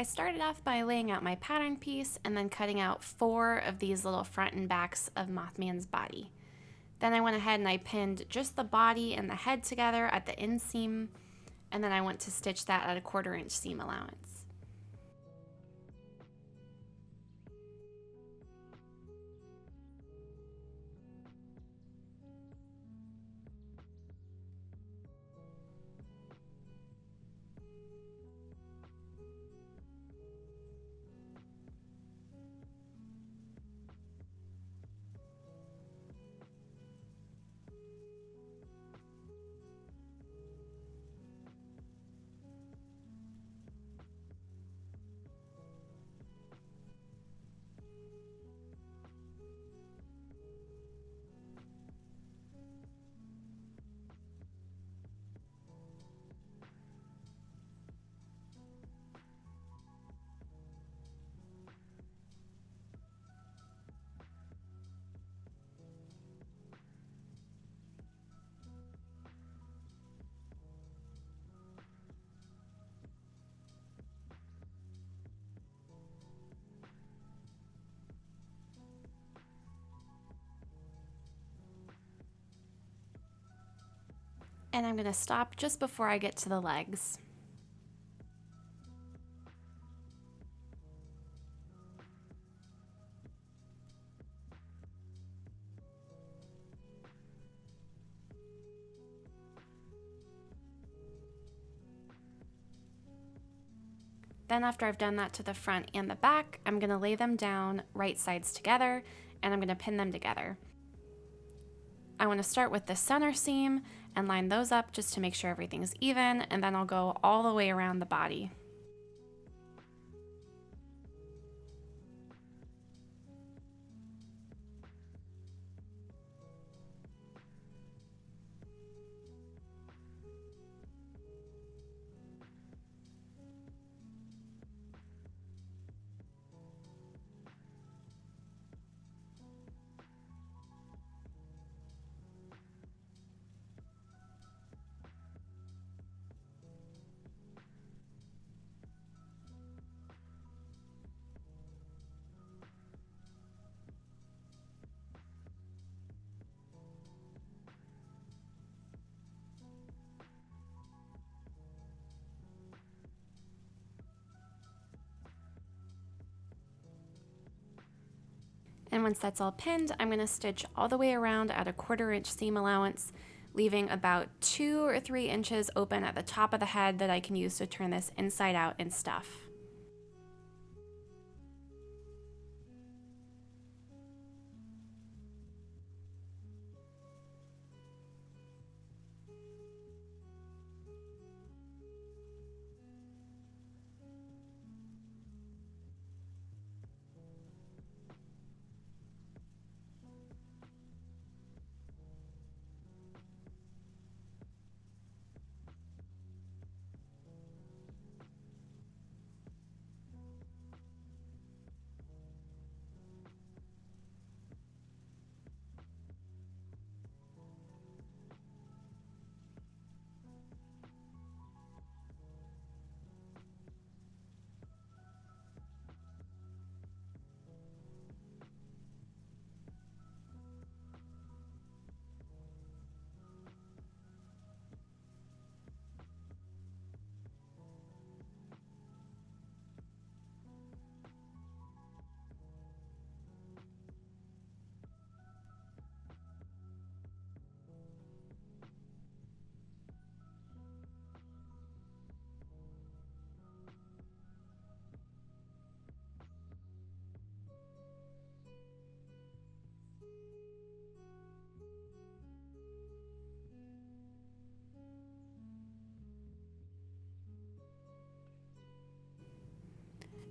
I started off by laying out my pattern piece and then cutting out 4 of these little front and backs of Mothman's body. Then I went ahead and I pinned just the body and the head together at the inseam, and then I went to stitch that at a 1/4 inch seam allowance. And I'm going to stop just before I get to the legs. Then after I've done that to the front and the back, I'm going to lay them down right sides together and I'm going to pin them together. I want to start with the center seam and line those up just to make sure everything's even, and then I'll go all the way around the body. And once that's all pinned, I'm going to stitch all the way around at a 1/4 inch seam allowance, leaving about 2 or 3 inches open at the top of the head that I can use to turn this inside out and stuff.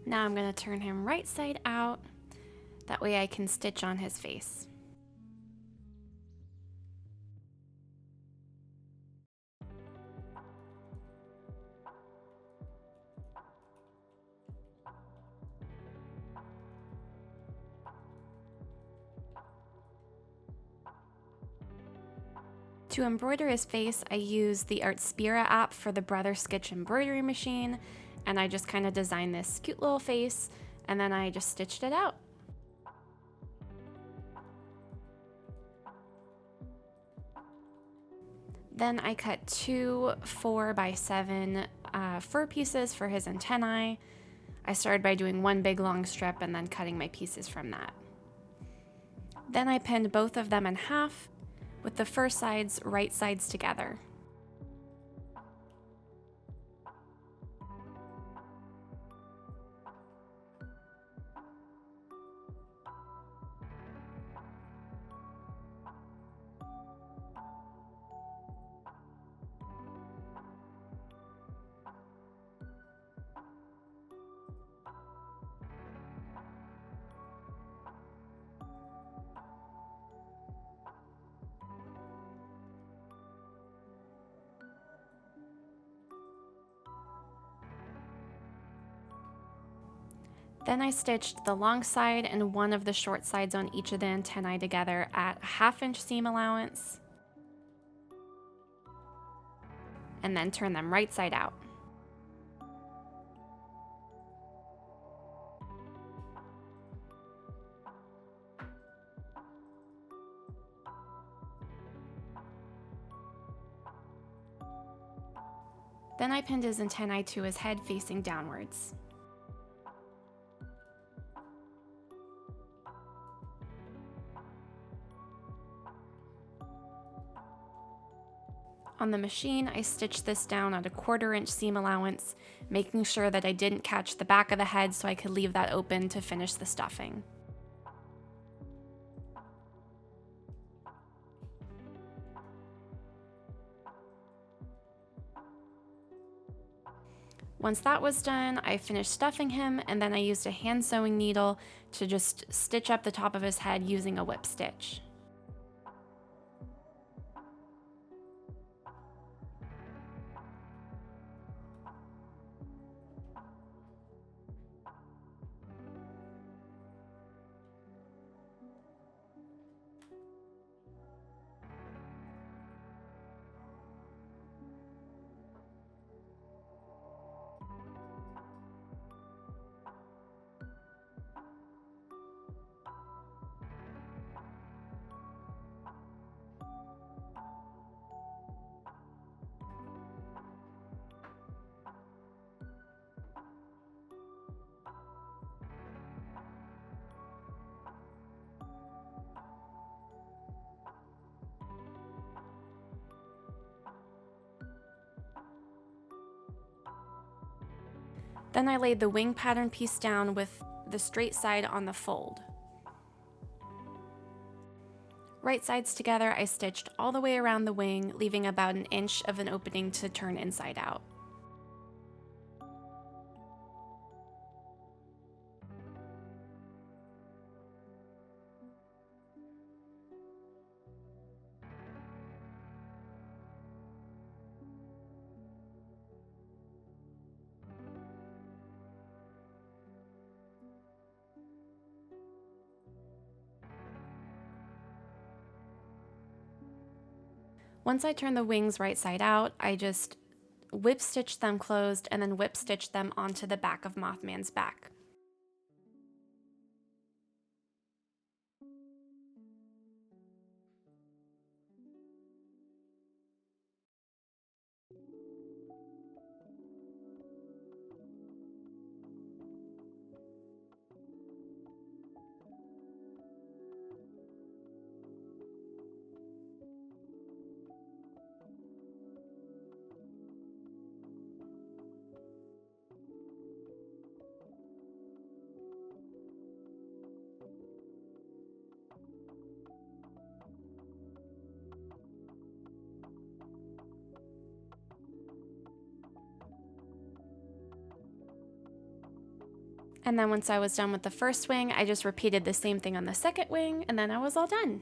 Now I'm going to turn him right side out. That way I can stitch on his face. To embroider his face, I use the Artspira app for the Brother Sketch embroidery machine, and I just kind of designed this cute little face, and then I just stitched it out. Then I cut two 4x7 fur pieces for his antennae. I started by doing one big long strip and then cutting my pieces from that. Then I pinned both of them in half with the fur sides right sides together. Then I stitched the long side and one of the short sides on each of the antennae together at 1/2 inch seam allowance, and then turn them right side out. Then I pinned his antennae to his head facing downwards. On the machine, I stitched this down at a 1/4 inch seam allowance, making sure that I didn't catch the back of the head so I could leave that open to finish the stuffing. Once that was done, I finished stuffing him, and then I used a hand sewing needle to just stitch up the top of his head using a whip stitch. Then I laid the wing pattern piece down with the straight side on the fold. Right sides together, I stitched all the way around the wing, leaving about 1 inch of an opening to turn inside out. Once I turned the wings right side out, I just whip stitched them closed and then whip stitched them onto the back of Mothman's back. And then once I was done with the first wing, I just repeated the same thing on the second wing, and then I was all done.